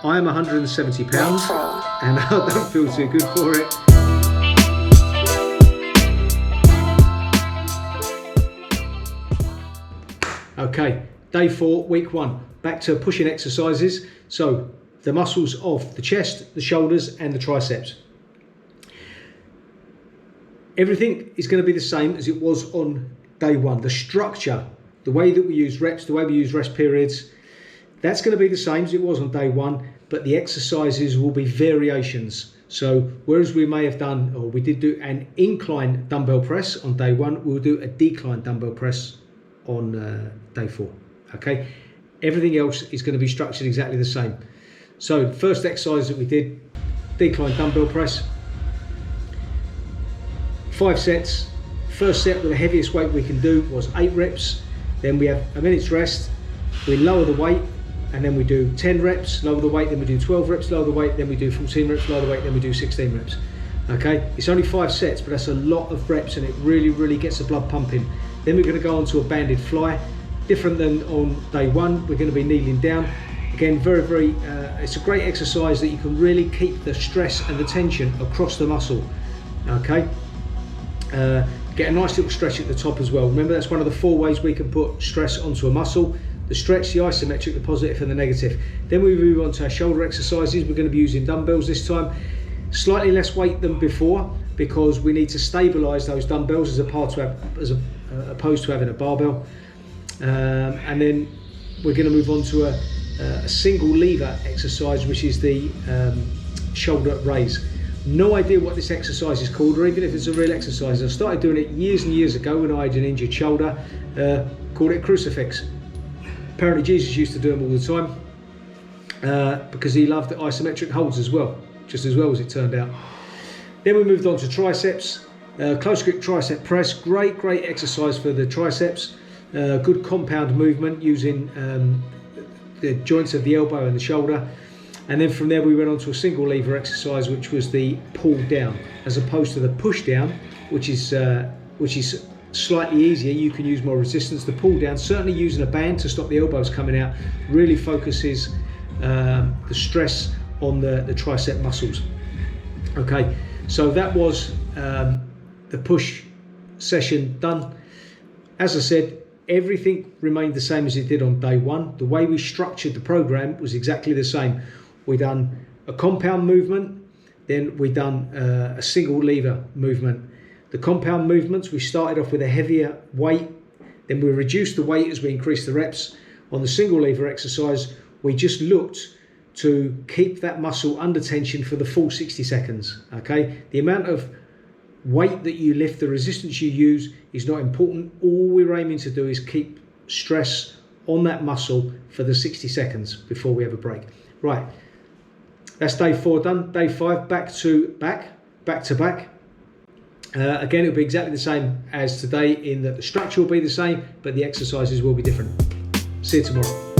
I am 170 pounds and I don't feel too good for it. Okay, day 4, week 1, back to pushing exercises. So the muscles of the chest, the shoulders and the triceps. Everything is going to be the same as it was on day 1. The structure, the way that we use reps, the way we use rest periods, that's going to be the same as it was on day 1, but the exercises will be variations. So whereas we may have done, or we did do an incline dumbbell press on day 1, we'll do a decline dumbbell press on day 4. Okay, everything else is going to be structured exactly the same. So the first exercise that we did, decline dumbbell press, 5 sets. First set with the heaviest weight we can do was 8 reps. Then we have a minute's rest. We lower the weight and then we do 10 reps, lower the weight, then we do 12 reps, lower the weight, then we do 14 reps, lower the weight, then we do 16 reps. Okay, it's only 5 sets, but that's a lot of reps and it really gets the blood pumping. Then we're going to go on to a banded fly. Different than on day 1, we're going to be kneeling down. Again, very, it's a great exercise that you can really keep the stress and the tension across the muscle. Okay. Get a nice little stretch at the top as well. Remember, that's one of the 4 ways we can put stress onto a muscle. The stretch, the isometric, the positive and the negative. Then we move on to our shoulder exercises. We're going to be using dumbbells this time. Slightly less weight than before because we need to stabilize those dumbbells as opposed to having a barbell. And then we're going to move on to a single lever exercise, which is the shoulder raise. No idea what this exercise is called, or even if it's a real exercise. I started doing it years and years ago when I had an injured shoulder. Called it crucifix. Apparently Jesus used to do them all the time because he loved the isometric holds as well, just as well as it turned out. Then we moved on to triceps. Close grip tricep press, great exercise for the triceps. Good compound movement using the joints of the elbow and the shoulder. And then from there we went on to a single lever exercise, which was the pull down, as opposed to the push down, which is slightly easier. You can use more resistance. The pull down, certainly using a band to stop the elbows coming out, really focuses the stress on the tricep muscles. Okay, so that was the push session done. As I said, everything remained the same as it did on day 1. The way we structured the program was exactly the same. We done a compound movement, then we done a single lever movement. The compound movements, we started off with a heavier weight, then we reduced the weight as we increased the reps. On the single lever exercise, we just looked to keep that muscle under tension for the full 60 seconds. Okay, the amount of weight that you lift, the resistance you use is not important. All we're aiming to do is keep stress on that muscle for the 60 seconds before we have a break. Right, that's day 4 done. Day 5, back to back. Again, it'll be exactly the same as today in that the structure will be the same, but the exercises will be different. See you tomorrow.